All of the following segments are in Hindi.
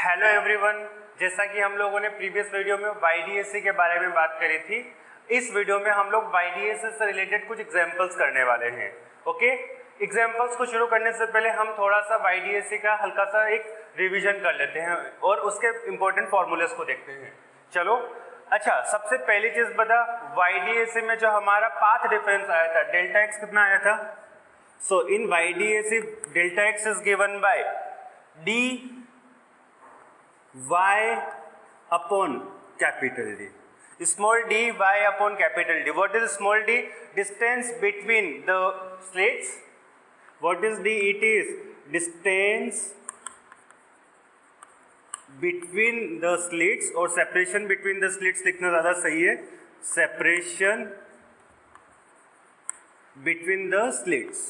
हेलो एवरीवन, जैसा कि हम लोगों ने प्रीवियस वीडियो में YDAC के बारे में बात करी थी, इस वीडियो में हम लोग YDAC से रिलेटेड कुछ एग्जांपल्स करने वाले हैं। ओके, एग्जांपल्स को शुरू करने से पहले हम थोड़ा सा YDAC का हल्का सा एक रिवीजन कर लेते हैं और उसके इंपॉर्टेंट फॉर्मूलेस को देखते हैं। चलो, अच्छा, सबसे पहली चीज बता, YDAC में जो हमारा पाथ डिफरेंस आया था डेल्टा एक्स कितना आया था? सो इन YDAC delta x is given bye D y upon capital D. Small d y upon capital D. What is small d? Distance between the slits. What is d? It is distance between the slits, और separation between the slits लिखना ज़्यादा सही है, separation between the slits।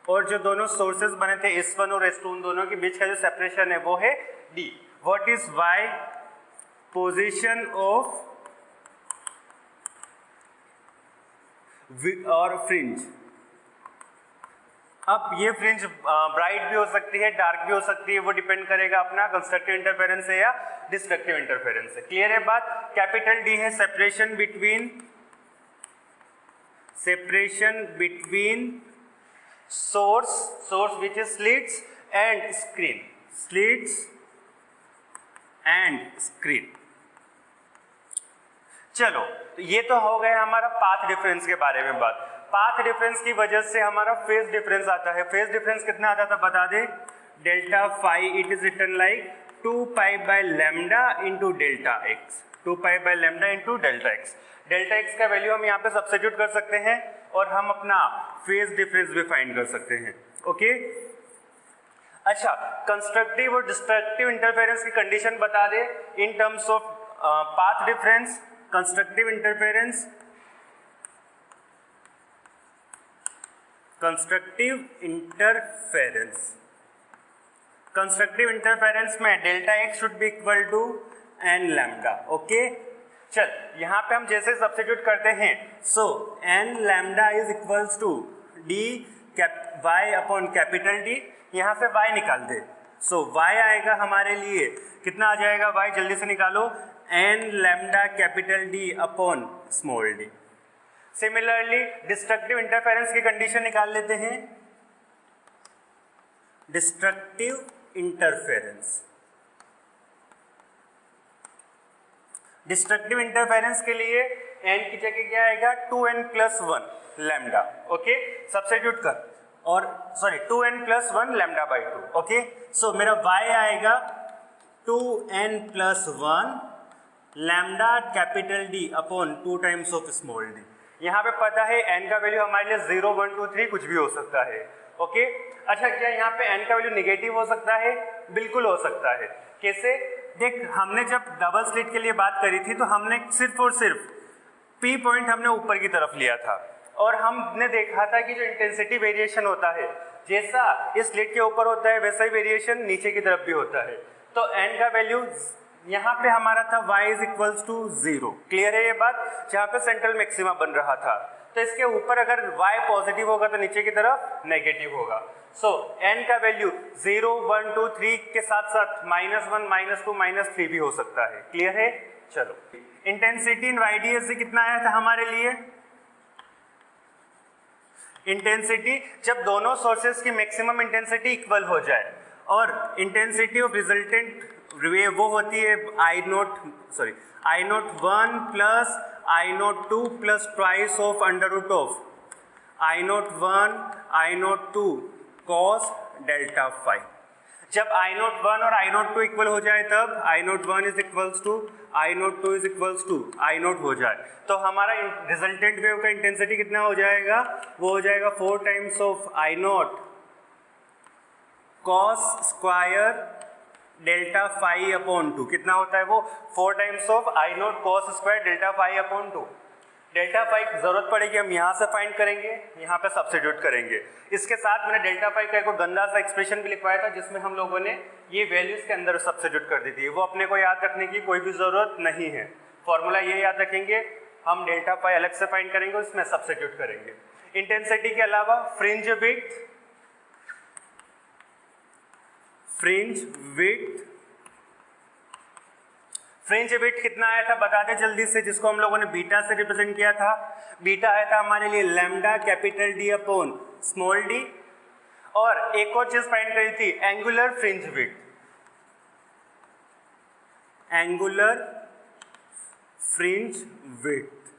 और जो दोनों सोर्सेज बने थे S1 और S2, उन दोनों के बीच का जो सेपरेशन है वो है D। What is Y? Position of और फ्रिंज। अब ये फ्रिंज ब्राइट भी हो सकती है, डार्क भी हो सकती है, वो डिपेंड करेगा अपना कंस्ट्रक्टिव इंटरफेरेंस से या डिस्ट्रक्टिव इंटरफेरेंस से। क्लियर है बात? कैपिटल D है separation between source which is slits and screen, चलो, तो ये तो हो गया हमारा पाथ डिफरेंस के बारे में बात। पाथ डिफरेंस की वजह से हमारा फेज डिफरेंस आता है। फेज डिफरेंस कितना आता था बता दे? Delta phi, it is written like 2 pi by lambda into delta x, 2 pi by lambda into delta x. Delta x का वैल्यू हम यहाँ पे सब्स्टिट्यूट कर सकते हैं और हम अपना फेज डिफरेंस भी फाइंड कर सकते हैं। ओके, अच्छा, कंस्ट्रक्टिव और डिस्ट्रक्टिव इंटरफेरेंस की कंडीशन बता दे in terms of path difference. Constructive interference में delta x should be equal to n lambda. Okay, चल, यहां पे हम जैसे सब्स्टिट्यूट करते हैं, so n lambda is equals to d y upon capital d. यहां से y निकाल दे, सो y आएगा हमारे लिए कितना आ जाएगा? y जल्दी से निकालो, n lambda capital D upon small D. Similarly destructive interference की कंडीशन निकाल लेते हैं। डिस्ट्रक्टिव इंटरफेरेंस के लिए n की जगह क्या आएगा? 2n+1 lambda. ओके, सब्स्टिट्यूट कर, और sorry 2n+1 lambda by 2। Okay, so मेरा y आएगा 2n+1 lambda capital D upon 2 times of small d। यहाँ पे पता है n का वैल्यू हमारे लिए 0, 1, 2, 3 कुछ भी हो सकता है। ओके, अच्छा, क्या यहाँ पे n का वैल्यू निगेटिव हो सकता है? बिल्कुल हो सकता है। कैसे? देख, हमने जब डबल स्लिट के लिए बात करी थी तो हमने सिर्फ और सिर्फ P पॉइंट हमने ऊपर की तरफ लिया था, और हमने देखा था कि जो इंटेंसिटी वेरिएशन होता है, जैसा इस स्लिट के ऊपर होता है वैसा ही वेरिएशन नीचे की तरफ भी होता है। तो n का वैल्यू यहाँ पे हमारा था y is equals to 0। Clear है ये बात? जहाँ पे सेंट्रल मैक्सिमा बन रहा था, तो इसके ऊपर अगर y पॉजिटिव होगा तो नीचे की तरफ नेगेटिव होगा। सो n का वैल्यू 0, 1, 2, 3 के साथ साथ -1, -2, -3 भी हो सकता है। क्लियर है? चलो, इंटेंसिटी इन YDAC कितना आया था हमारे लिए? इंटेंसिटी जब दोनों सोर्सेस की मैक्सिमम इंटेंसिटी इक्वल हो जाए, और इंटेंसिटी ऑफ रिजल्टेंट वो होती है I01 plus I02 plus twice of under root of I01 I02 cos delta phi. जब I01 और I02 इक्वल हो जाए तब I01 is equals to I02 is equals to I0 हो जाए, तो हमारा रिजल्टेंट वेव का इंटेंसिटी कितना हो जाएगा? वो हो जाएगा 4 times of I0 cos square delta phi upon 2। कितना होता है वो? 4 times of I0 cos square delta phi upon 2। Delta phi की जरूरत पड़ेगी हम यहाँ से फाइंड करेंगे, यहाँ पे सब्स्टिट्यूट करेंगे। इसके साथ मैंने डेल्टा फाई का एक गंदा सा एक्सप्रेशन भी लिखवाया था, जिसमें हम लोगों ने ये वैल्यूज के अंदर सब्स्टिट्यूट कर दी थी। वो अपने को याद रखने की कोई भी जरूरत नहीं है, फॉर्मूला ये याद रखेंगे, हम डेल्टा फाई अलग से फाइंड करेंगे, उसमें सब्स्टिट्यूट करेंगे। इंटेंसिटी के अलावा फ्रिंज विड्थ फ्रिंज विड्थ कितना आया था बता दे जल्दी से, जिसको हम लोगों ने बीटा से रिप्रेजेंट किया था। बीटा आया था हमारे लिए lambda capital D upon small d, और एक और चीज फाइंड करी थी angular fringe width. Angular fringe width,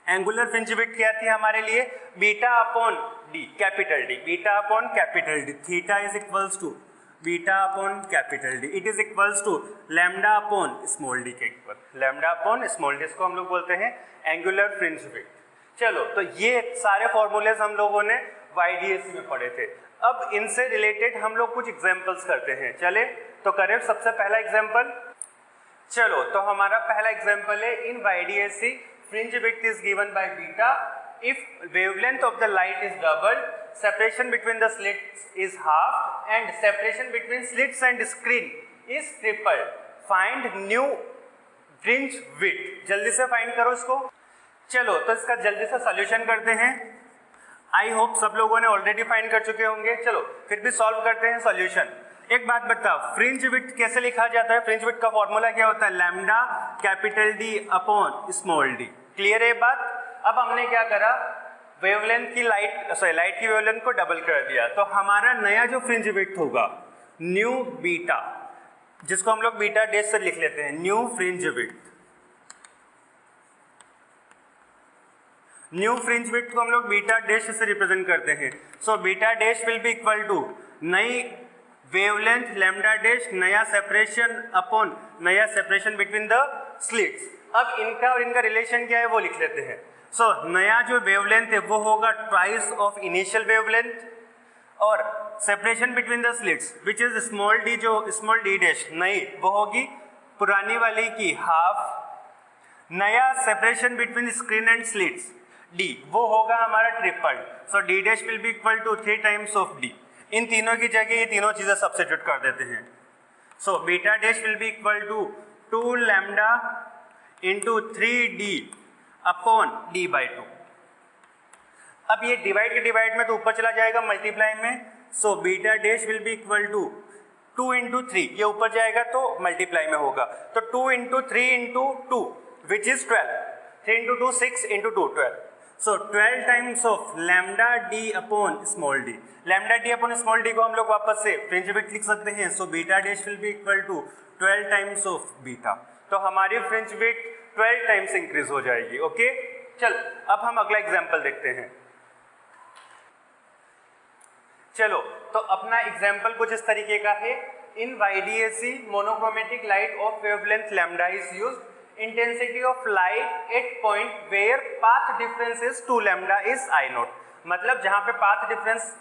angular fringe width क्या थी हमारे लिए, beta upon d capital d, beta upon capital d, theta is equals to beta upon capital d, it is equals to lambda upon small d के equal, lambda upon small d, इसको हम लोग बोलते हैं एंगुलर फ्रिंज विड्थ। चलो तो ये सारे फॉर्मूलेज हम लोगों ने YDAC में पढ़े थे। अब इनसे रिलेटेड हम लोग कुछ एग्जांपल्स करते हैं, चले तो करें। सबसे पहला एग्जांपल, चलो तो हमारा पहला एग्जांपल है in YDAC fringe width is given by beta if wavelength of the light is doubled, separation between the slits is half and separation between slits and screen is tripled, find new fringe width। जल्दी से फाइंड करो इसको। चलो तो इसका जल्दी से सॉल्यूशन करते हैं। आई होप सब लोगों ने ऑलरेडी फाइंड कर चुके होंगे, चलो फिर भी सॉल्व करते हैं सॉल्यूशन। एक बात बताओ, फ्रिंज विड्थ कैसे लिखा जाता है? फ्रिंज विड्थ का फॉर्मूला क्या होता है? Lambda capital D upon small D. Clear है बात? अब हमने क्या करा, वेवलेंथ की लाइट की वेवलेंथ को डबल कर दिया, तो हमारा नया जो फ्रिंज विड्थ होगा न्यू बीटा, जिसको हम लोग बीटा डैश से लिख लेते हैं, new fringe width. New fringe width को हम लोग बीटा डैश से रिप्रेजेंट करते हैं। So beta dash will be equal to नई वेवलेंथ लैम्डा डैश, नया सेपरेशन अपॉन नया सेपरेशन बिटवीन द स्लिट्स। अब इनका और इनका रिलेशन क्या है वो लिख लेते हैं। सो नया जो वेवलेंथ है वो होगा ट्वाइस ऑफ इनिशियल वेवलेंथ, और separation between the slits which is small d, जो स्मॉल डी डैश नई वो होगी पुरानी वाली की हाफ, नया separation between screen and slits d वो होगा हमारा triple. So d dash will be equal to 3 times of d. इन तीनों की जगह ये तीनों चीजें सब्स्टिट्यूट कर देते हैं। So beta dash will be equal to 2 lambda into 3d अपॉन d बाई 2। अब ये डिवाइड के डिवाइड में तो ऊपर चला जाएगा मल्टीप्लाई में। So beta dash will be equal to 2 into 3, ये ऊपर जाएगा तो मल्टीप्लाई में होगा, तो 2 into 3 into 2 which is 12, 3 into 2 6 into 2 12। So 12 times of lambda D upon small D. Lambda D upon small D को हम लोग वापस से फ्रिंज विड्थ लिख सकते हैं। So beta dash will be equal to 12 times of beta, तो हमारी फ्रिंज विड्थ 12 टाइम्स इंक्रीज हो जाएगी। ओके चल अब हम अगला एग्जांपल देखते हैं। चलो तो अपना एग्जांपल कुछ इस तरीके का है। In YDAC monochromatic light of wavelength lambda is used, intensity of light at point where path difference is 2 lambda is I naught. मतलब जहां पे पाथ डिफरेंस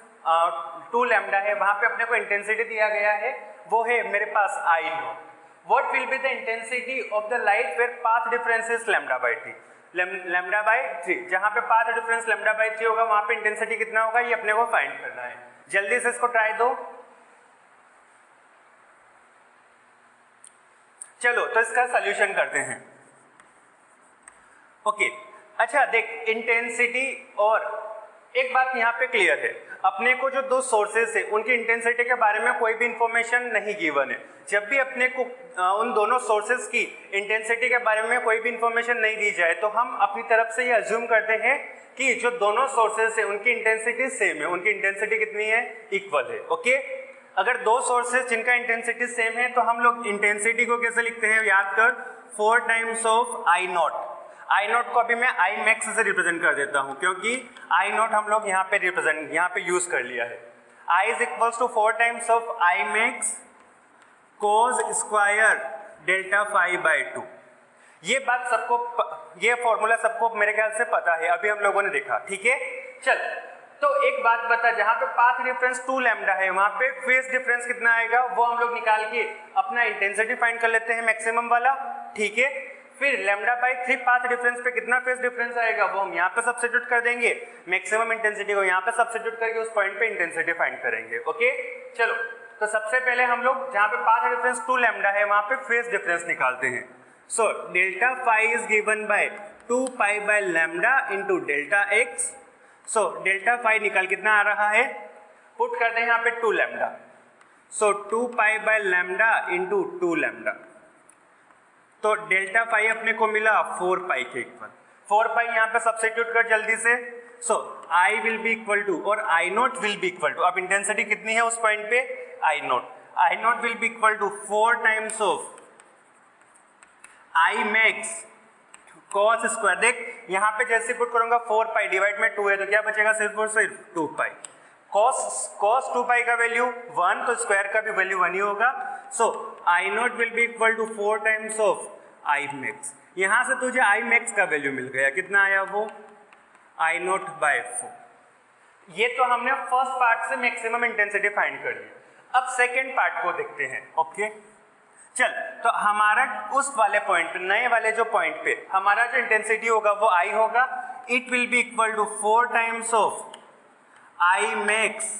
2 लैम्डा है वहां पे अपने को इंटेंसिटी दिया गया है, वो है मेरे पास I not. What will be the intensity of the light where path difference is lambda by 3? Lambda by 3, जहां पे पाथ डिफरेंस लैम्डा बाई 3 होगा वहां पे इंटेंसिटी कितना होगा ये अपने को फाइंड करना है। जल्दी से इसको ट्राई दो। चलो तो इसका सॉल्यूशन करते हैं। ओके अच्छा देख, इंटेंसिटी और एक बात यहाँ पे क्लियर है, अपने को जो दो सोर्सेस है उनकी इंटेंसिटी के बारे में कोई भी इंफॉर्मेशन नहीं गिवन है। जब भी अपने को उन दोनों सोर्सेस की इंटेंसिटी के बारे में कोई भी इंफॉर्मेशन नहीं दी जाए तो हम अपनी तरफ से ये अज्यूम करते हैं कि जो दोनों सोर्सेस है उनकी इंटेंसिटी सेम है, उनकी इंटेंसिटी कितनी है, इक्वल है। ओके अगर दो सोर्सेस जिनका इंटेंसिटी सेम है तो हम लोग इंटेंसिटी को कैसे लिखते हैं, याद कर, 4 times of I not. I not को अभी मैं I मैक्स से रिप्रेजेंट कर देता हूं क्योंकि I नॉट हम लोग यहाँ पे यूज कर लिया है। I is equals to 4 times of I max cos square delta phi by 2। ये बात सबको, ये फॉर्मूला सबको मेरे ख्याल से पता है, अभी हम लोगों ने देखा। ठीक है चल तो एक बात बता, जहां पे पाथ डिफरेंस 2 लैम्डा है वहां पे फेज डिफरेंस कितना आएगा वो हम लोग निकाल के अपना इंटेंसिटी फाइंड कर लेते हैं मैक्सिमम वाला। ठीक है फिर लैम्डा बाई 3 पाथ डिफरेंस पे कितना फेज डिफरेंस आएगा वो हम यहाँ पे सब्स्टिट्यूट कर देंगे, मैक्सिमम इंटेंसिटी को यहाँ पे सब्स्टिट्यूट करके उस पॉइंट पे इंटेंसिटी फाइंड करेंगे। ओके चलो तो सबसे पहले हम लोग जहाँ पे पाथ डिफरेंस 2 लैम्डा है वहां पे फेज डिफरेंस निकालते हैं। So delta phi is given by 2 pi by lambda into delta x. So delta phi निकाल कितना आ रहा है, पुट करते हैं यहाँ पे 2 lambda. So 2 pi by lambda into 2 lambda. तो डेल्टा फाई अपने को मिला 4 पाई के इक्वल। 4 पाई यहाँ पे सब्स्टिट्यूट कर जल्दी से। So I will be equal to और I naught will be equal to, अब इंटेंसिटी कितनी है उस पॉइंट पे, I naught will be equal to 4 times of I max cos square. देख यहाँ पे जैसे पुट करूंगा 4 पाई डिवाइड में 2 है तो क्या बचेगा, सिर्फ और सिर्फ 2 पाई। कॉस 2 पाई का वैल्यू 1 तो स्क्वायर का भी वैल्यू 1 ही होगा। So I naught will be equal to 4 times of I max. यहां से तुझे आई मैक्स का वैल्यू मिल गया, कितना आया वो, आई नॉट बाय 4। ये तो हमने फर्स्ट पार्ट से मैक्सिमम इंटेंसिटी फाइंड कर ली। अब सेकेंड पार्ट को देखते हैं। ओके चल, तो हमारा उस वाले पॉइंट पे, नए वाले जो पॉइंट पे हमारा जो इंटेंसिटी होगा वो आई होगा। It will be equal to 4 times of I max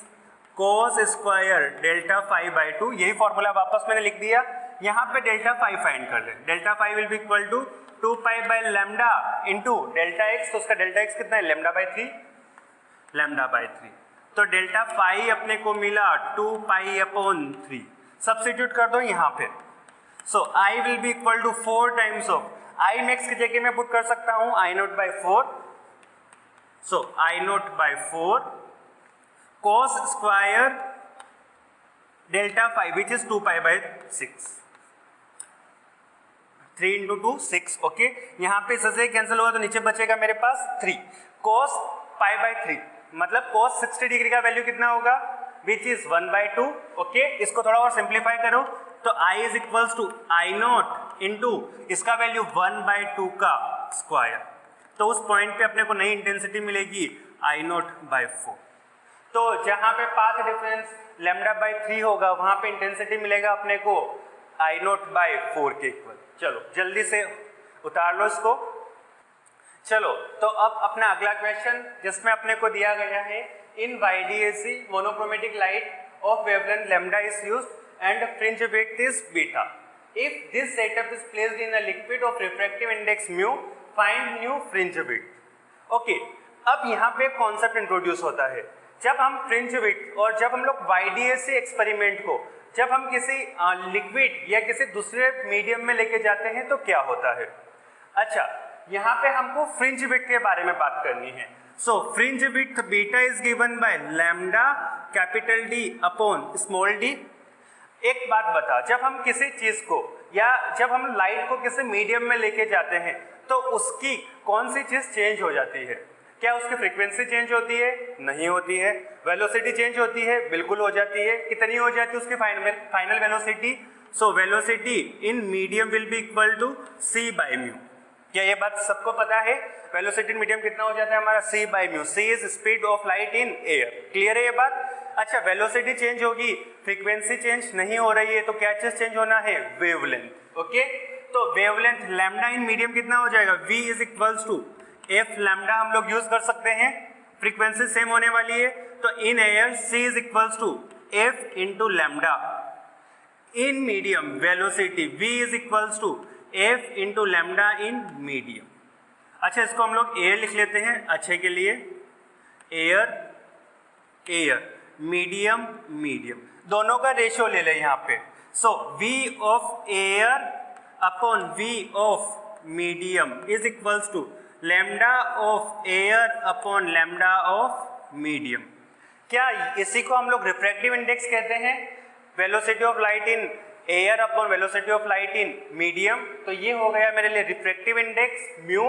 cos square delta phi by 2। यही फॉर्मूला वापस मैंने लिख दिया। यहाँ पे डेल्टा फाई फाइंड कर ले। Delta phi will be equal to 2 pi by lambda into delta x. तो उसका डेल्टा एक्स कितना है, लैम्डा बाई 3। तो डेल्टा फाई अपने को मिला 2 पाई अपॉन 3। सब्स्टिट्यूट कर दो यहाँ पे। So I will be equal to 4 times of I max की जगह मैं पुट कर सकता हूँ I naught by 4। So I naught by 4 cos square delta phi which is 2 pi by 6। 3 into 2 6। Okay, यहाँ पे इससे कैंसिल होगा तो नीचे बचेगा मेरे पास 3 cos पाई बाई 3, मतलब cos 60 डिग्री का वैल्यू कितना होगा, विच इज 1 बाई 2। ओके, इसको थोड़ा और सिंप्लीफाई करो तो i is equals to I naught into इसका वैल्यू 1 बाई 2 का स्क्वायर। तो उस पॉइंट पे अपने को नई इंटेंसिटी मिलेगी आई नॉट बाई 4। तो जहां पे पाथ डिफरेंस लैम्डा बाई 3 होगा वहां पे इंटेंसिटी मिलेगा अपने को आई नॉट बाई 4 के इक्वल। चलो जल्दी से उतार लो इसको। चलो तो अब अपना अगला क्वेश्चन जिसमें अपने को दिया गया है, in YDAC monochromatic light of wavelength lambda is used and fringe width is beta. If this setup is placed in a liquid of refractive index mu, find new fringe width. Okay, अब यहाँ पे कॉन्सेप्ट इंट्रोड्यूस होता है। जब हम फ्रिंज विड्थ और जब हम लोग YDAC एक्सपेरिमेंट को जब हम किसी लिक्विड या किसी दूसरे मीडियम में लेके जाते हैं तो क्या होता है। अच्छा, यहाँ पे हमको फ्रिंज विड्थ के बारे में बात करनी है। सो fringe width beta is given by lambda capital D upon small d। एक बात बता, जब हम किसी चीज को या जब हम लाइट को किसी मीडियम में लेके जाते हैं तो उसकी कौन सी चीज चेंज हो जाती है, क्या उसकी फ्रीक्वेंसी चेंज होती है, नहीं होती है। वेलोसिटी चेंज होती है, बिल्कुल हो जाती है। कितनी हो जाती है उसकी final velocity. So velocity in medium will be equal to c by mu. क्या ये बात सबको पता है, वेलोसिटी इन मीडियम कितना हो जाता है हमारा, c by mu. c is speed of light in air. Clear है ये बात। अच्छा, वेलोसिटी चेंज होगी, फ्रीक्वेंसी चेंज नहीं हो रही है, तो क्या चीज चेंज होना है, वेवलेंथ। ओके, तो वेवलेंथ लैम्डा इन मीडियम कितना हो जाएगा, v is equals to F lambda हम लोग यूज कर सकते हैं, फ्रीक्वेंसी सेम होने वाली है। तो in air c is equals to F into lambda. In medium velocity v is equals to F into lambda in medium. अच्छा, इसको हम लोग एयर लिख लेते हैं अच्छे के लिए। एयर मीडियम मीडियम दोनों का रेशियो ले लें यहाँ पे। So v of air upon v of medium is equals to lambda of air upon lambda of medium. क्या इसी को हम लोग रिफ्रैक्टिव इंडेक्स कहते हैं, velocity of light in air upon velocity of light in medium. तो ये हो गया मेरे लिए refractive index mu.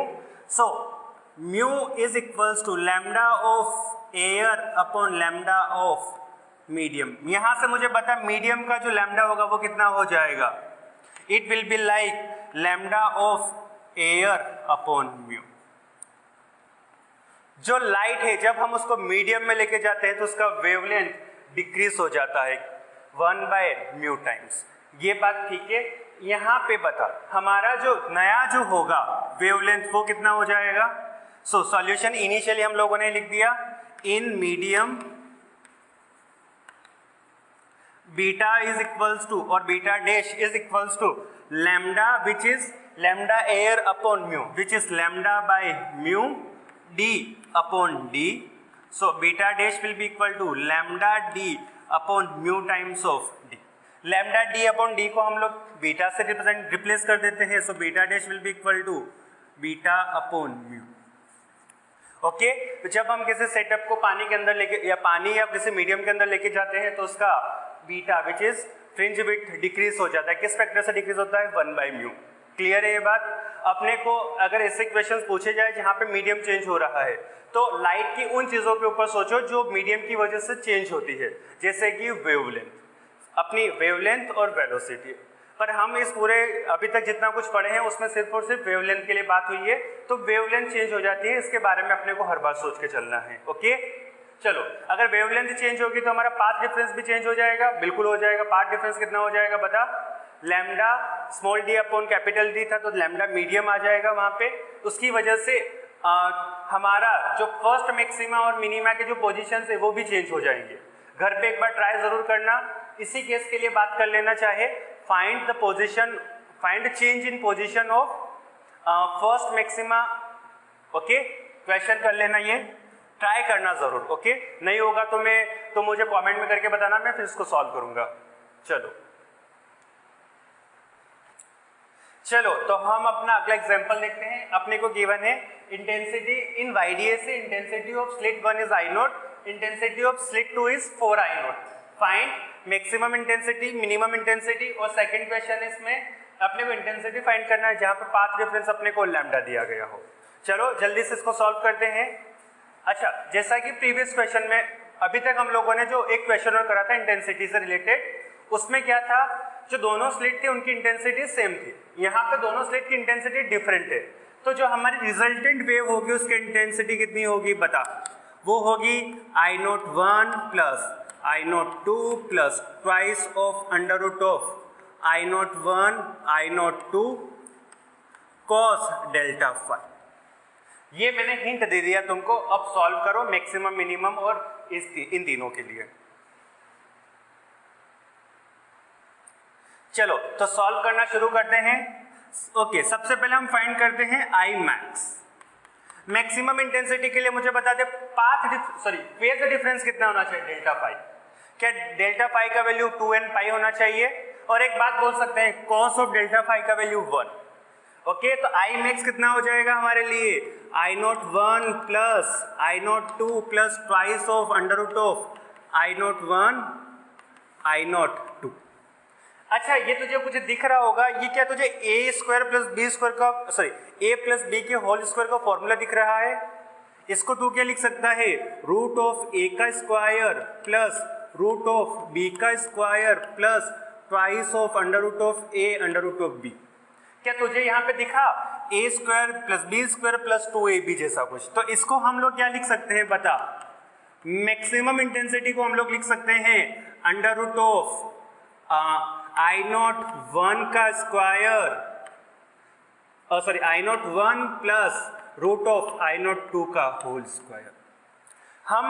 So mu is equals to lambda of air upon lambda of medium. यहां से मुझे पता मीडियम का जो लैम्डा होगा वो कितना हो जाएगा, it will be like lambda of air upon mu. जो लाइट है जब हम उसको मीडियम में लेके जाते हैं तो उसका वेवलेंथ डिक्रीज हो जाता है 1 बाय म्यू टाइम्स। ये बात ठीक है। यहाँ पे बता हमारा जो नया जो होगा वेवलेंथ वो कितना हो जाएगा। सो सॉल्यूशन इनिशियली हम लोगों ने लिख दिया, in medium beta is equals to और beta dash is equals to lambda which is lambda air upon mu which is lambda by mu d upon d. So beta dash will be equal to lambda d upon mu times of d. Lambda d upon d को हम लोग बीटा से रिप्लेस कर देते हैं, so beta dash will be equal to beta upon mu. Okay, तो जब हम किसी सेटअप को पानी के अंदर लेके या पानी या किसी मीडियम के अंदर लेके जाते हैं तो उसका beta which is fringe width decrease हो जाता है। किस फैक्टर से डिक्रीज होता है? 1/μ। क्लियर है ये बात? अपने को अगर ऐसे क्वेश्चंस पूछे जाए जहां पे मीडियम चेंज हो रहा है तो लाइट की उन चीजों के ऊपर सोचो जो मीडियम की वजह से चेंज होती है, जैसे कि वेवलेंथ, अपनी वेवलेंथ और वेलोसिटी। पर हम इस पूरे अभी तक जितना कुछ पढ़े हैं उसमें सिर्फ और सिर्फ वेवलेंथ के लिए बात हुई है, तो वेवलेंथ चेंज हो जाती है, इसके बारे में अपने को हर बार सोच के चलना है। ओके, चलो, अगर वेवलेंथ चेंज होगी तो हमारा पाथ डिफरेंस भी चेंज हो जाएगा। बिल्कुल हो जाएगा। पाथ डिफरेंस कितना हो जाएगा बता? Lambda small D upon capital D था, तो लैम्डा मीडियम आ जाएगा वहां पे। उसकी वजह से हमारा जो फर्स्ट मैक्सिमा और मिनिमा के जो पोजीशंस है वो भी चेंज हो जाएंगे। घर पे एक बार ट्राई जरूर करना। इसी केस के लिए बात कर लेना चाहे find the position, find change in position of first maxima. Okay, question कर लेना, ये ट्राई करना जरूर। ओके, नहीं होगा तो मुझे कमेंट में करके बताना, मैं फिर इसको सॉल्व करूंगा। चलो, तो हम अपना अगला एग्जांपल देखते हैं। अपने को गिवन है इंटेंसिटी इन YDS से intensity of slit 1 is I0, intensity of slit 2 is 4 I0। Find maximum intensity, minimum intensity, और सेकंड क्वेश्चन इसमें अपने को इंटेंसिटी फाइंड करना है जहां पे पाथ डिफरेंस अपने को लैम्डा दिया गया हो। चलो जल्दी से इसको सॉल्व करते हैं। अच्छा, जैसा कि प्रीवियस क्वेश्चन में अभी तक हम लोगों ने जो एक क्वेश्चन और करा था इंटेंसिटी से रिलेटेड, उसमें क्या था, जो दोनों स्लिट थे उनकी इंटेंसिटी सेम थी। यहाँ पे दोनों स्लिट की इंटेंसिटी डिफरेंट है, तो जो हमारी रिजल्टेंट वेव होगी उसकी इंटेंसिटी कितनी होगी बता? वो होगी I01 plus I02 plus twice of under root of I01 I02 cos delta phi. ये मैंने हिंट दे दिया तुमको, अब सॉल्व करो मैक्सिमम मिनिमम और इन तीनों के लिए। चलो, तो सॉल्व करना शुरू करते हैं। ओके, सबसे पहले हम फाइंड करते हैं I मैक्स। मैक्सिमम इंटेंसिटी के लिए मुझे बता दे फेज डिफरेंस कितना होना चाहिए? डेल्टा पाई। क्या डेल्टा पाई का वैल्यू 2n पाई होना चाहिए? और एक बात बोल सकते हैं, कॉस ऑफ डेल्टा पाई का वैल्यू 1। ओके, तो I मैक्स कितना हो जाएगा हमारे लिए? I01 plus I02 plus twice of under root of I01 I02। अच्छा, ये तुझे कुछ दिख रहा होगा, ये क्या तुझे a square plus B square का a प्लस बी के होल स्क्वायर का फॉर्मूला दिख रहा है? इसको तू क्या लिख सकता है? रूट ऑफ a का square plus root of b का square plus twice of under root of a under root of b। क्या तुझे यहाँ पे दिखा a square plus B square plus 2ab जैसा कुछ? तो इसको हम लोग क्या लिख सकते हैं बता? मैक्सिमम इंटेंसिटी को हम लोग लिख सकते हैं अंडर रूट ऑफ I01 का square I01 plus root of I02 का होल स्क्वायर। हम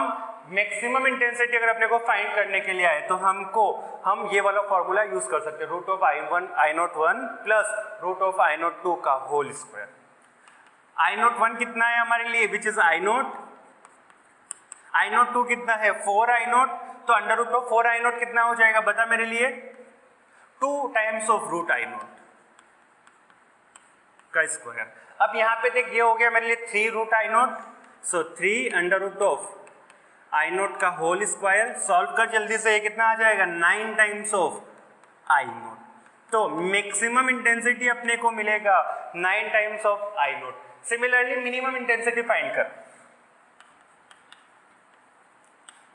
मैक्सिमम इंटेंसिटी अगर अपने को फाइंड करने के लिए आए तो हम ये वाला फॉर्मूला यूज कर सकते हैं, root of I01 plus root of I02 का होल स्क्वायर। I01 कितना है हमारे लिए, विच इज I0। I02 कितना है? 4 I0। तो अंडर रूट ऑफ 4 I0 कितना हो जाएगा बता मेरे लिए? 2 टाइम्स ऑफ रूट I0 का स्क्वायर। अब यहाँ पे देख, ये हो गया मेरे लिए 3 root I0, so 3 under root of I0 का होल स्क्वायर। सॉल्व कर जल्दी से, ये कितना आ जाएगा? 9 टाइम्स ऑफ I0। तो मैक्सिमम इंटेंसिटी अपने को मिलेगा 9 times of I0। Similarly minimum intensity find कर।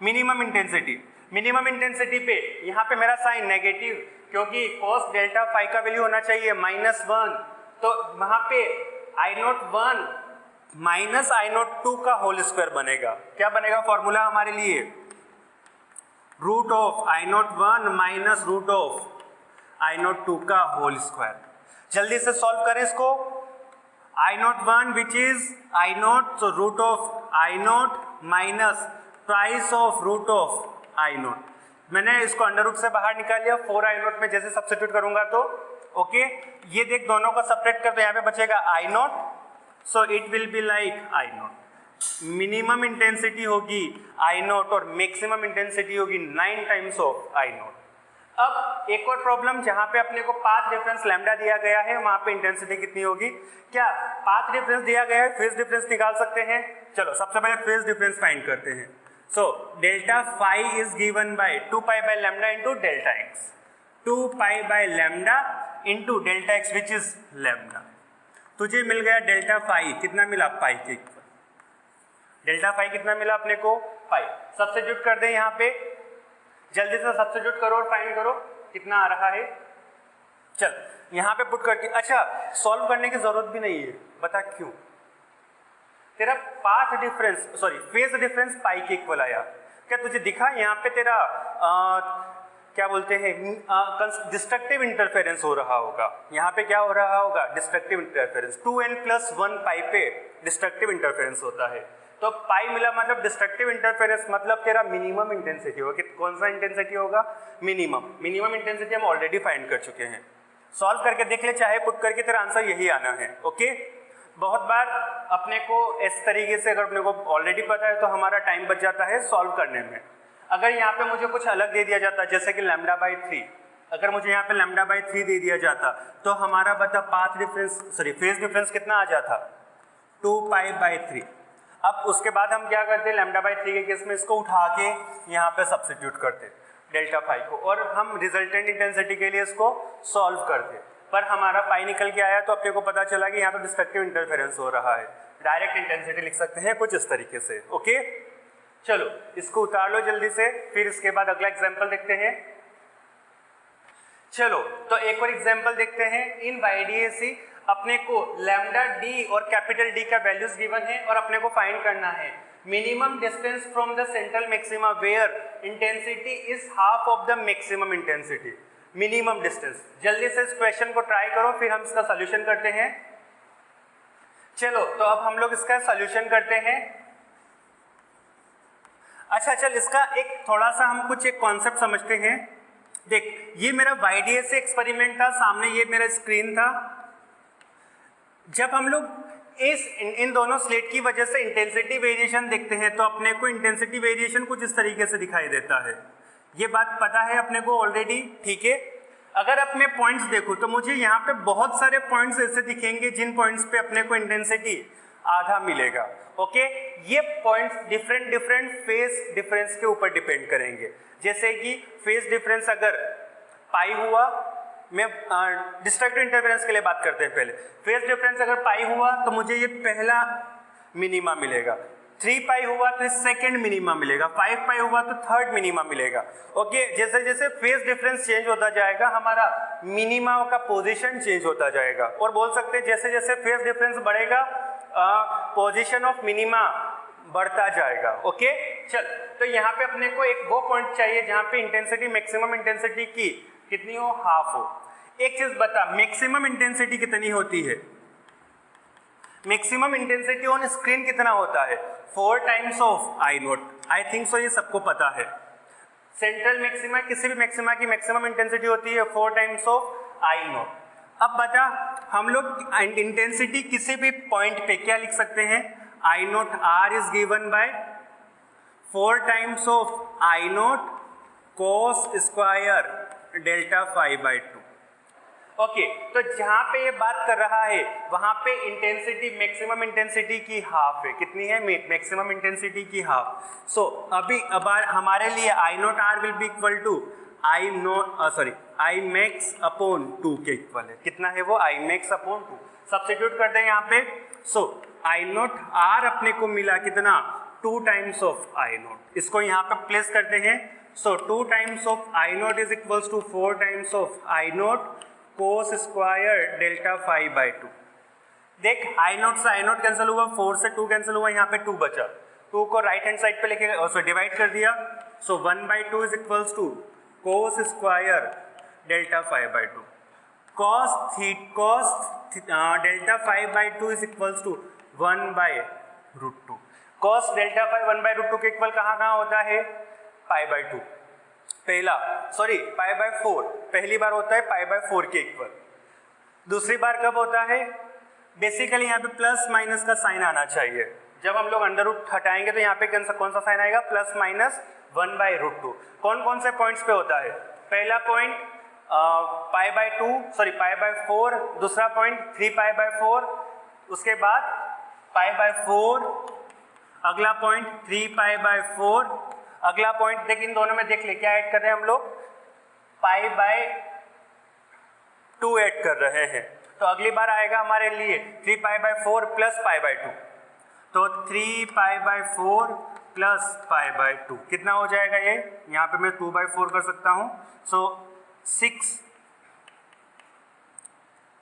मिनिमम इंटेंसिटी पे यहाँ पे मेरा साइन नेगेटिव, क्योंकि cos डेल्टा फाई का वैल्यू होना चाहिए -1, तो वहां पे I01 माइनस I02 का होल स्क्वायर बनेगा। क्या बनेगा फॉर्मूला हमारे लिए? Root of I01 minus root of I02 का होल स्क्वायर। जल्दी से सॉल्व करें इसको। I01 which is I0, so root of I0 minus twice of root of I0। मैंने इसको अंडर रूट से बाहर निकाल लिया, 4 I0 में जैसे सब्स्टिट्यूट करूंगा तो ओके, ये देख दोनों को सेपरेट कर, तो यहाँ पे बचेगा I0, so it will be like I0। Minimum intensity होगी I0 और मैक्सिमम इंटेंसिटी होगी 9 टाइम्स ऑफ I0। अब एक और प्रॉब्लम जहां पे अपने को पाथ डिफरेंस लैम्डा दिया गया है, वहां पे इंटेंसिटी कितनी होगी? क्या पाथ डिफरेंस दिया गया है, फेज डिफरेंस निकाल सकते हैं? चलो सबसे पहले फेज डिफरेंस फाइंड करते हैं। So delta phi is given by 2 pi by lambda into delta x, 2 pi by lambda into delta x which is lambda. तुझे मिल गया डेल्टा फाई, कितना मिला? पाई के इक्वल। डेल्टा फाई कितना मिला अपने को? पाई। सब्स्टिट्यूट कर दें यहाँ पे, जल्दी से सब्स्टिट्यूट करो और फाइंड करो कितना आ रहा है। चल यहाँ पे पुट करके, अच्छा सॉल्व करने की जरूरत भी नहीं है, बता क्यों? तेरा path difference sorry phase difference pi के इक्वल आया। क्या तुझे दिखा यहाँ पे तेरा क्या बोलते हैं डिस्ट्रक्टिव इंटरफेरेंस हो रहा होगा? यहाँ पे क्या हो रहा होगा? Destructive interference. 2n+1 पाई पे डिस्ट्रक्टिव इंटरफेरेंस होता है, तो पाई मिला मतलब डिस्ट्रक्टिव इंटरफेरेंस मतलब तेरा मिनिमम इंटेंसिटी होगा। कौन सा इंटेंसिटी होगा? मिनिमम इंटेंसिटी हम ऑलरेडी फाइंड कर चुके हैं। सॉल्व करके देख ले, चाहे पुट करके, तेरा आंसर यही आना है। ओके, बहुत बार अपने को इस तरीके से अगर अपने को ऑलरेडी पता है तो हमारा टाइम बच जाता है सॉल्व करने में। अगर यहाँ पे मुझे कुछ अलग दे दिया जाता, जैसे कि λ/3, अगर मुझे यहाँ पे λ/3 दे दिया जाता तो हमारा बता path difference sorry phase difference कितना आ जाता? 2π/3। अब उसके बाद हम क्या करते? λ/3 के केस में इसको उठा के यहाँ पे सब्स्टिट्यूट करते डेल्टा फाई को, और हम रिजल्टेंट इंटेंसिटी के लिए इसको सॉल्व करते। पर हमारा पाई निकल के आया तो अपने को पता चला कि यहाँ पे डिस्ट्रक्टिव इंटरफेरेंस हो रहा है। डायरेक्ट इंटेंसिटी लिख सकते हैं कुछ इस तरीके से। ओके, चलो इसको उतार लो जल्दी से, फिर इसके बाद अगला एग्जाम्पल देखते हैं। चलो तो एक और एग्जाम्पल देखते हैं। इन YDAC अपने को लैम्डा डी और कैपिटल डी का वैल्यूज गिवन है और अपने को फाइंड करना है minimum distance from the central maxima where intensity is half of the maximum intensity. Minimum distance, जल्दी से इस क्वेश्चन को ट्राई करो, फिर हम इसका सोल्यूशन करते हैं। चलो तो अब हम लोग इसका सोल्यूशन करते हैं। अच्छा चल, इसका एक थोड़ा सा हम कुछ एक कॉन्सेप्ट समझते हैं। देख, ये मेरा YDAC एक्सपेरिमेंट था, सामने ये मेरा स्क्रीन था। जब हम लोग इन दोनों स्लेट की वजह से इंटेंसिटी वेरिएशन देखते हैं तो अपने को इंटेंसिटी वेरिएशन कुछ इस तरीके से दिखाई देता है। ये बात पता है अपने को ऑलरेडी, ठीक है। अगर अपने पॉइंट्स देखो तो मुझे यहाँ पे बहुत सारे पॉइंट्स ऐसे दिखेंगे जिन पॉइंट्स पे अपने को इंटेंसिटी आधा मिलेगा। ओके, ये पॉइंट्स डिफरेंट फेज डिफरेंस के ऊपर डिपेंड करेंगे। जैसे कि फेज डिफरेंस अगर पाई हुआ, मैं डिस्ट्रक्टिव इंटरफेरेंस के लिए बात करते हैं पहले। फेज डिफरेंस अगर पाई हुआ तो मुझे ये पहला मिनिमा मिलेगा, 3 पाई हुआ तो सेकंड मिनिमा मिलेगा, 5 पाई हुआ तो थर्ड मिनिमा मिलेगा। ओके, जैसे जैसे फेज डिफरेंस चेंज होता जाएगा हमारा मिनिमा का पोजीशन चेंज होता जाएगा, और बोल सकते हैं जैसे जैसे फेज डिफरेंस बढ़ेगा पोजीशन ऑफ मिनिमा बढ़ता जाएगा। ओके, चल तो यहाँ पे अपने को एक वो पॉइंट चाहिए जहाँ पे इंटेंसिटी मैक्सिमम इंटेंसिटी की कितनी हो? हाफ हो। एक चीज बता, मैक्सिमम इंटेंसिटी कितनी होती है? मैक्सिमम इंटेंसिटी ऑन स्क्रीन कितना होता है? 4 times of I0। I think so ये सबको पता है। सेंट्रल मैक्सिमा, किसी भी मैक्सिमा की मैक्सिमम इंटेंसिटी होती है 4 टाइम्स ऑफ I0। अब बता, हम लोग इंटेंसिटी किसी भी पॉइंट पे क्या लिख सकते हैं? I0 R is given by 4 times of I0 cos square delta phi by 2। Okay, तो जहां पे ये बात कर रहा है वहां पे इंटेंसिटी मैक्सिमम इंटेंसिटी की हाफ है। कितनी है? मैक्सिमम इंटेंसिटी की हाफ। सो अभी अब हमारे लिए I0 R will be equal to I max upon 2 के इक्वल है। कितना है वो? I max upon 2। सब्स्टिट्यूट कर दें यहाँ पे। सो I0 R अपने को मिला कितना? 2 टाइम्स ऑफ I0। इसको यहाँ पे प्लेस करते हैं। So 2 times of I0 is equals to 4 times of I0 cos square delta phi by 2। देख, I0 से I0 कैंसिल हुआ, 4 से 2 कैंसिल हुआ, यहाँ पे 2 बचा। 2 को राइट हैंड साइड पे लेके डिवाइड कर दिया। So 1/2 is equals to cos square delta phi by 2। cos delta phi by 2 is equals to 1/√2। cos delta phi 1/√2 के इक्वल कहाँ होता है? π/2 पहला, सॉरी π/4 पहली बार होता है π/4 के इक्वल। दूसरी बार कब होता है? बेसिकली यहाँ पे प्लस माइनस का साइन आना चाहिए। जब हम लोग अंडर रूट हटाएंगे तो यहाँ पे कौन सा साइन आएगा? Plus minus 1/√2। कौन कौन से पॉइंट्स पे होता है? पहला पॉइंट पाई बाय 4, दूसरा पॉइंट 3π/4, उसके बाद π/4, अगला पॉइंट 3π/4, अगला पॉइंट देख इन दोनों में देख ले क्या ऐड कर रहे हैं हम लोग, π/2 ऐड कर रहे हैं। तो अगली बार आएगा हमारे लिए 3π/4 प्लस π/2, तो 3π/4 प्लस π/2 कितना हो जाएगा ये, यहाँ पे मैं 2/4 कर सकता हूँ, सो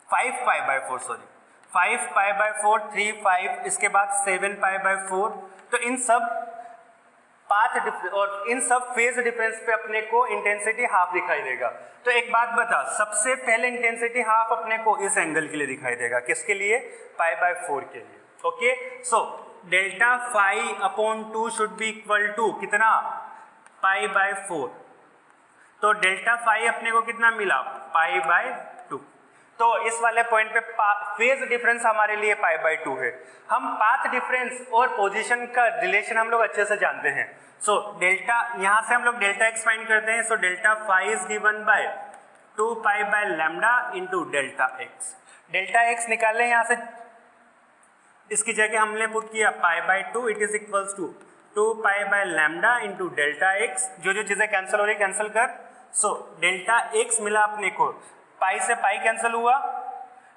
5π/4 3 5, इसके बाद 7π/4। तो इन सब पाथ और इन सब फेज डिफरेंस पे अपने को इंटेंसिटी हाफ दिखाई देगा। तो एक बात बता, सबसे पहले इंटेंसिटी हाफ अपने को इस एंगल के लिए दिखाई देगा, किसके लिए, π/4 के लिए। Okay, so delta phi upon 2 should be equal to कितना, π/4। तो डेल्टा फाई अपने को कितना मिला, π/2। तो इस वाले पॉइंट पे फेज डिफरेंस हमारे लिए π/2 है। हम पाथ डिफरेंस और पोजीशन का रिलेशन हम लोग अच्छे से जानते हैं। सो डेल्टा, यहाँ से हम लोग डेल्टा एक्स फाइंड करते हैं। So delta phi is given by 2π/λ into delta x. Delta x निकाल लें यहाँ से, इसकी जगह हमने पुट किया π/2, it is equals to 2π/λ into delta x. जो जो चीजें कैंसिल हो रही कैंसिल कर। सो डेल्टा एक्स मिला अपने को, पाई से पाई कैंसिल हुआ,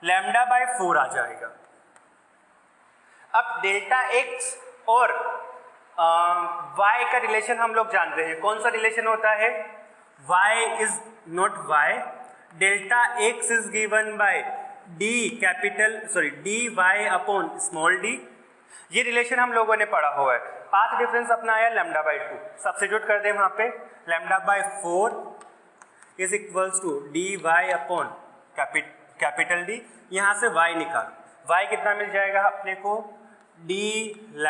λ/4 आ जाएगा। अब डेल्टा एक्स और y का रिलेशन हम लोग जानते हैं। कौन सा रिलेशन होता है, y is not y, delta x is given bye dy upon small d। ये रिलेशन हम लोगों ने पढ़ा हुआ है। पाथ डिफरेंस अपना आया λ/2, सब्स्टिट्यूट कर दें वहां पे, λ/4 is equals to dy upon capital D। यहाँ से y निकाल, y कितना मिल जाएगा अपने को, dλ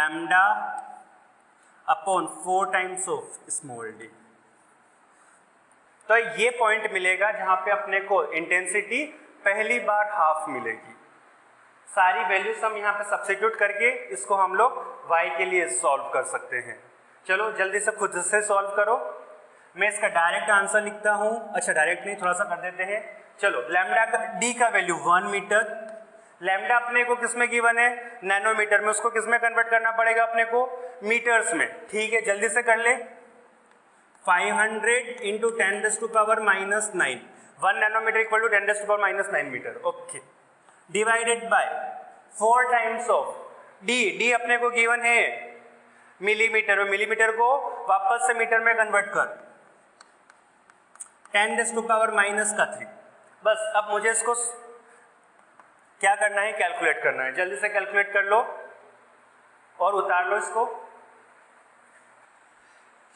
upon 4 times of small d। तो ये पॉइंट मिलेगा जहाँ पे अपने को इंटेंसिटी पहली बार हाफ मिलेगी। सारी वैल्यूज हम यहाँ पे सब्स्टिट्यूट करके इसको हम लोग y के लिए सॉल्व कर सकते हैं। चलो जल्दी से खुद से सॉल्व करो। मैं इसका डायरेक्ट आंसर लिखता हूँ, अच्छा डायरेक्ट नहीं, थोड़ा सा कर देते हैं। चलो लैम्डा d का वैल्यू 1 मीटर, लैम्डा अपने को किस में गिवन है, नैनोमीटर में, उसको किस में कन्वर्ट करना पड़ेगा अपने को, मीटर्स में। ठीक है, जल्दी से कर ले, 500 into 10⁻⁹ 1 nanometer equal to 10⁻⁹ metre. Okay, divided by 4 times of d अपने को गिवन है मिलीमीटर में, मिलीमीटर को वापस से मीटर में कन्वर्ट कर, 10⁻⁻3। बस अब मुझे इसको क्या करना है, कैलकुलेट करना है। जल्दी से कैलकुलेट कर लो और उतार लो इसको।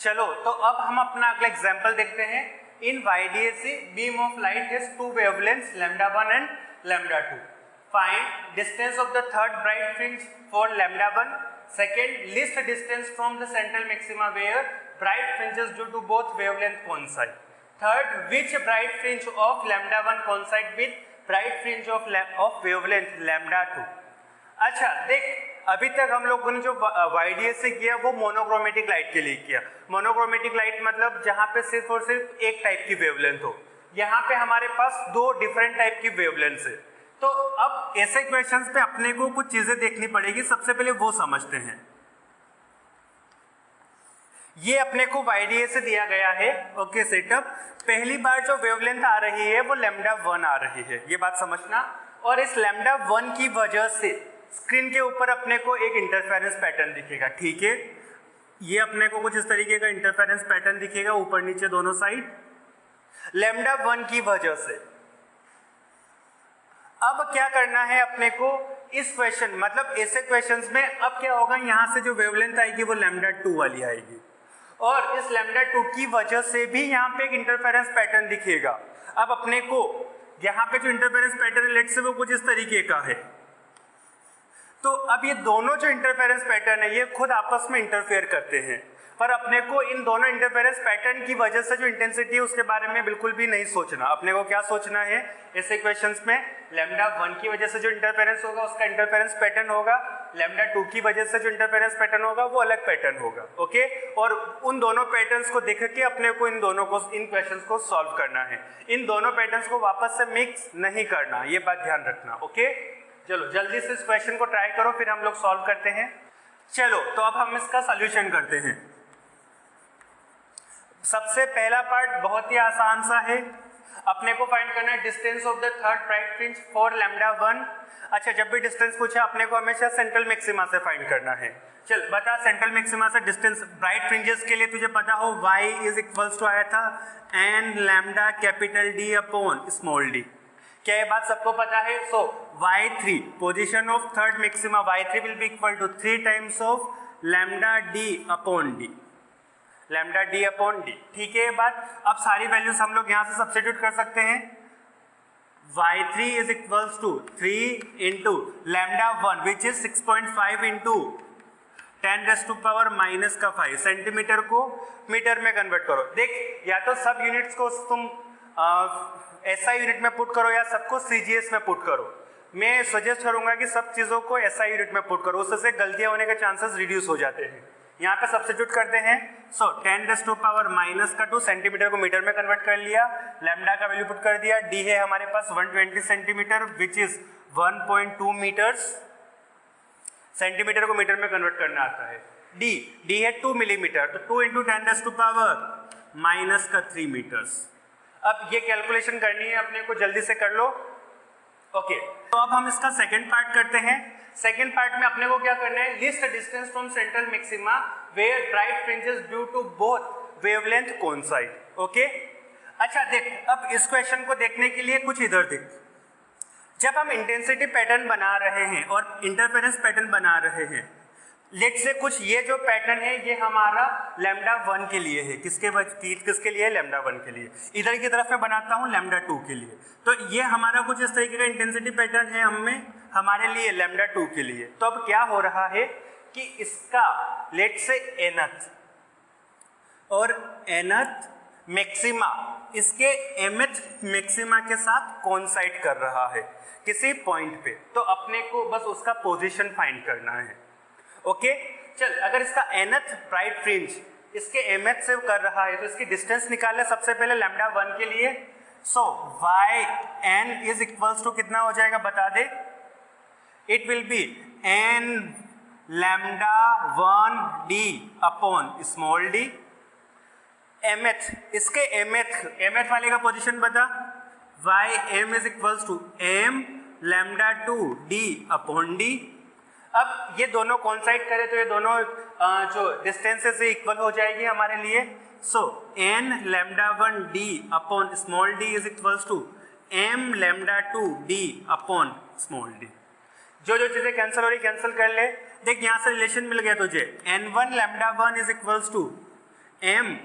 चलो तो अब हम अपना अगला एग्जांपल देखते हैं। In YDAC beam of light has two wavelengths λ1 and λ2। Find distance of the third bright fringe for λ1, second least distance from the central maxima where bright fringes due to both wavelength coincide, third which bright fringe of λ1 coincide with bright fringe of wavelength λ2। अच्छा देख, अभी तक हम लोगों ने जो YDAC से किया वो मोनोक्रोमेटिक लाइट के लिए किया। मोनोक्रोमेटिक लाइट मतलब जहाँ पे सिर्फ और सिर्फ एक टाइप की वेवलेंथ हो। यहाँ पे हमारे पास 2 डिफरेंट टाइप की वेवलेंथ है। तो अब ऐसे क्वेश्चंस पे अपने को कुछ चीजें देखनी पड़ेगी। सबसे पहले वो समझते हैं। ये अपने को YDAC से दिया गया है। ओके सेटअप, पहली बार जो वेवलेंथ आ रही है वो λ1 आ रही है, ये बात समझना। और इस λ1 की वजह से स्क्रीन के ऊपर अपने को एक इंटरफेरेंस पैटर्न दिखेगा। ठीक है, ये अपने को कुछ इस तरीके का इंटरफेरेंस पैटर्न दिखेगा ऊपर नीचे दोनों साइड, λ1 की वजह से। अब क्या करना है अपने को इस क्वेश्चन, मतलब ऐसे क्वेश्चंस में अब क्या होगा, यहाँ से जो वेवलेंथ आएगी वो λ2 वाली आएगी और इस λ2 की वजह से भी यहाँ पे एक इंटरफेरेंस पैटर्न दिखेगा। अब अपने को यहाँ पे जो इंटरफेरेंस पैटर्न लेट से वो कुछ इस तरीके का है। तो अब ये दोनों जो इंटरफेरेंस पैटर्न है ये खुद आपस में इंटरफेयर करते हैं, पर अपने को इन दोनों इंटरफेरेंस पैटर्न की वजह से जो इंटेंसिटी है उसके बारे में बिल्कुल भी नहीं सोचना। अपने को क्या सोचना है, ऐसे क्वेश्चंस में λ1 की वजह से जो इंटरफेरेंस होगा उसका इंटरफेरेंस पैटर्न होगा लैम्डा 2 की वजह से जो इंटरफेरेंस पैटर्न होगा वो अलग पैटर्न होगा, ओके। और उन दोनों पैटर्न्स को देख के अपने को इन क्वेश्चंस को सॉल्व करना है। इन दोनों पैटर्न्स को वापस से मिक्स नहीं करना, ये बात ध्यान रखना, ओके। चलो जल्दी से इस क्वेश्चन को ट्राई करो, फिर हम लोग सॉल्व करते हैं। चलो तो अब हम इसका सोल्यूशन करते हैं। सबसे पहला पार्ट बहुत ही आसान सा है, अपने को फाइंड करना है distance of the third bright fringe for lambda 1। अच्छा, जब भी डिस्टेंस पूछा अपने को हमेशा सेंट्रल मैक्सिमा से फाइंड करना है। चल बता, सेंट्रल मैक्सिमा से डिस्टेंस ब्राइट फ्रिंजेस के लिए तुझे पता हो y इज इक्वल्स टू आया था n lambda capital D upon small d। क्या ये बात सबको पता है? So y3 position of third maxima, y3 will be equal to 3 times of lambda d upon d, lambda d upon d। ठीक है ये बात। अब सारी वैल्यूज हम लोग यहाँ से सब्स्टिट्यूट कर सकते हैं। y3 is equals to 3 into lambda 1 which is 6.5 into 10⁻⁻⁵ centimetre को मीटर में कन्वर्ट करो। देख, या तो सब यूनिट्स को तुम SI यूनिट में पुट करो या सबको CGS में पुट करो। मैं सजेस्ट करूंगा कि सब चीज़ों को SI यूनिट में पुट करो, उससे गलतियां होने के चांसेस रिड्यूस हो जाते हैं। यहाँ पे सब्स्टिट्यूट करते हैं। सो 10⁻⁻⁻² सेंटीमीटर को मीटर में कन्वर्ट कर लिया, लैम्डा का वैल्यू पुट कर दिया, d है हमारे पास 120 centimetre which is 1.2 metres. Centimetre को मीटर में कन्वर्ट करना आता है। d है 2 मिलीमीटर, तो 2 इंटू 10⁻³ मीटर्स। अब ये कैलकुलेशन करनी है अपने को, जल्दी से कर लो, ओके। तो अब हम इसका सेकंड पार्ट करते हैं। सेकंड पार्ट में अपने को क्या करना है? Least distance from central maxima where bright fringes due to both wavelength coincide, okay. अच्छा देख, अब इस क्वेश्चन को देखने के लिए कुछ इधर देख। जब हम इंटेंसिटी पैटर्न बना रहे हैं और इंटरफेरेंस पैटर्न बना रहे हैं, लेट से कुछ ये जो पैटर्न है ये हमारा लैम्डा 1 के लिए है। किसके लिए? लैम्डा 1 के लिए। इधर की तरफ मैं बनाता हूँ लैम्डा 2 के लिए। तो ये हमारा कुछ इस तरीके का इंटेंसिटी पैटर्न है हमारे लिए लैम्डा 2 के लिए। तो अब क्या हो रहा है कि इसका लेट से nth और nth मैक्सिमा इसके mth मैक्सिमा के साथ कोइंसाइड कर रहा है किसी पॉइंट पे। तो अपने को बस उसका पोजीशन फाइंड करना है, ओके। चल, अगर इसका nth ब्राइट फ्रिंज इसके mth से कर रहा है तो इसकी डिस्टेंस निकाले सबसे पहले लैम्डा 1 के लिए। So yn is equals to कितना हो जाएगा बता दे? It will be n lambda 1d upon small d। mth, इसके mth वाले का पोजीशन बता। ym is equals to m lambda 2d upon d। अब ये दोनों कोइंसाइड करें तो ये दोनों जो डिस्टेंसेस से इक्वल हो जाएगी हमारे लिए। So n lambda 1d upon small d is equals to m lambda 2d upon small d। जो चीजें कैंसिल हो रही कैंसिल कर ले। देख, यहाँ से रिलेशन मिल गया तुझे, n1 lambda 1 is equals to m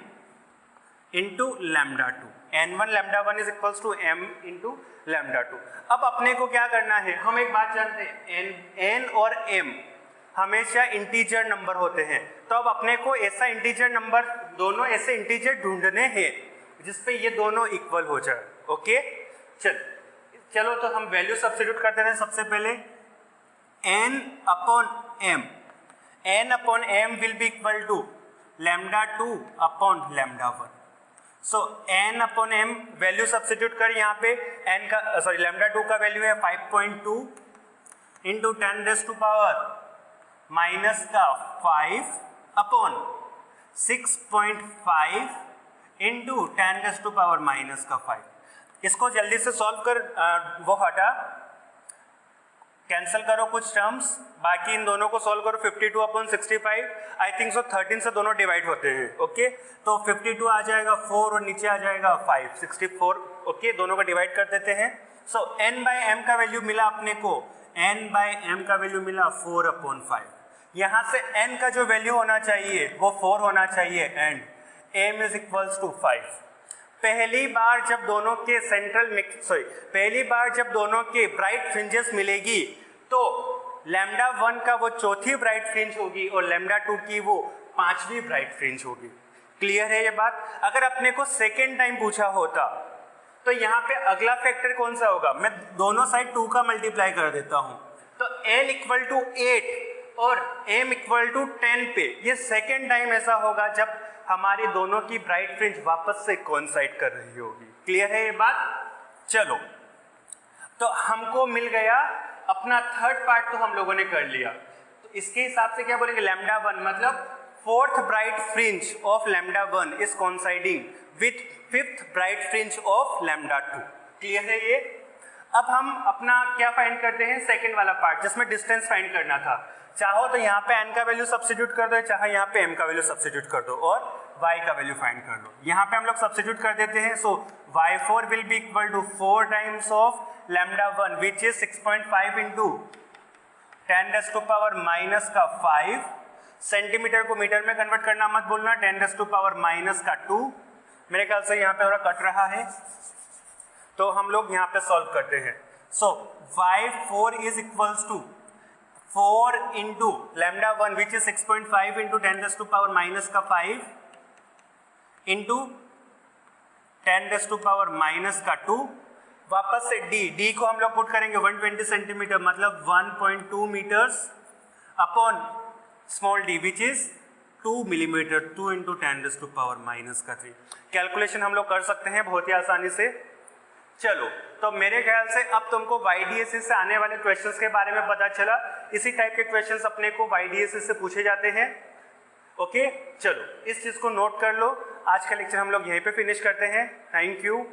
into lambda 2। n1 lambda 1 is equals to m into lambda 2। अब अपने को क्या करना है? हम एक बात जानते हैं, n और m हमेशा इंटीजर नंबर होते हैं। तो अब अपने को ऐसा इंटीजर नंबर, दोनों ऐसे इंटीजर ढूंढने हैं जिसपे ये दोनों इक्वल हो जाए, ओके। चलो तो हम वैल्यू सब्स्टिट्यूट करते हैं। सबसे पहले n upon m will be equal to lambda 2 upon lambda 1। So n upon m value substitute कर, यहाँ पे लैम्डा 2 का वैल्यू है 5.2 इंटू 10⁻⁻⁵ अपॉन 6.5 इंटू 10⁻⁻⁵। इसको जल्दी से सॉल्व कर, वो हटा, कैंसिल करो कुछ टर्म्स, बाकी इन दोनों को सॉल्व करो। 52 अपॉन 65, आई थिंक सो 13 से दोनों डिवाइड होते हैं, ओके। तो 52 आ जाएगा 4 और नीचे आ जाएगा 5, 64, ओके। दोनों को डिवाइड कर देते हैं। सो n बाई m का वैल्यू मिला अपने को, n बाई m का वैल्यू मिला 4 अपॉन 5। यहाँ से n का जो वैल्यू होना चाहिए वो 4 होना चाहिए and m is equals to 5। पहली बार जब दोनों के ब्राइट फ्रिंजेस मिलेगी तो लैम्डा 1 का वो चौथी ब्राइट फ्रिंज होगी और लैम्डा 2 की वो 5वीं ब्राइट फ्रिंज होगी। क्लियर है ये बात? अगर अपने को सेकेंड टाइम पूछा होता तो यहाँ पे अगला फैक्टर कौन सा होगा? मैं दोनों साइड 2 का मल्टीप्लाई कर देता हूँ, तो n इक्वल टू 8 और m इक्वल टू 10 पे ये सेकेंड टाइम ऐसा होगा जब हमारी दोनों की ब्राइट फ्रिंज वापस से कोइंसाइड कर रही होगी। क्लियर है ये बात? चलो, तो हमको मिल गया अपना थर्ड पार्ट, तो हम लोगों ने कर लिया। तो इसके हिसाब से क्या बोलेंगे, लैम्डा 1 मतलब fourth bright fringe of lambda 1 is coinciding with fifth bright fringe of lambda 2। Clear है ये? अब हम अपना क्या फाइंड करते हैं, सेकेंड वाला पार्ट जिसमें डिस्टेंस फाइंड करना था। चाहो तो यहाँ पे n का वैल्यू सब्स्टिट्यूट कर दो, चाहे यहाँ पे m का वैल्यू सब्स्टिट्यूट कर दो और y का वैल्यू फाइंड कर लो। यहाँ पे हम लोग सब्स्टिट्यूट कर देते हैं। So y4 will be equal to 4 times of lambda 1 which is 6.5 into 10⁻⁻5 centimetre को मीटर में कन्वर्ट करना मत भूलना, 10⁻⁻2। मेरे ख्याल से यहाँ पे थोड़ा कट रहा है, तो हम लोग यहाँ पे सॉल्व करते हैं। So y4 is equals to 4 into lambda 1 which is 6.5 into 10⁻⁻5 into 10⁻⁻2। वापस से d को हम लोग पुट करेंगे 120 सेंटीमीटर मतलब 1.2 metres upon small d which is 2 millimetre, 2 into 10⁻⁻3। Calculation हम लोग कर सकते हैं बहुत ही आसानी से। चलो, तो मेरे ख्याल से अब तुमको YDSS से आने वाले क्वेश्चंस के बारे में पता चला। इसी टाइप के क्वेश्चंस अपने को YDSS से पूछे जाते हैं। ओके, चलो इस चीज को नोट कर लो। आज का लेक्चर हम लोग यहीं पे फिनिश करते हैं। Thank you.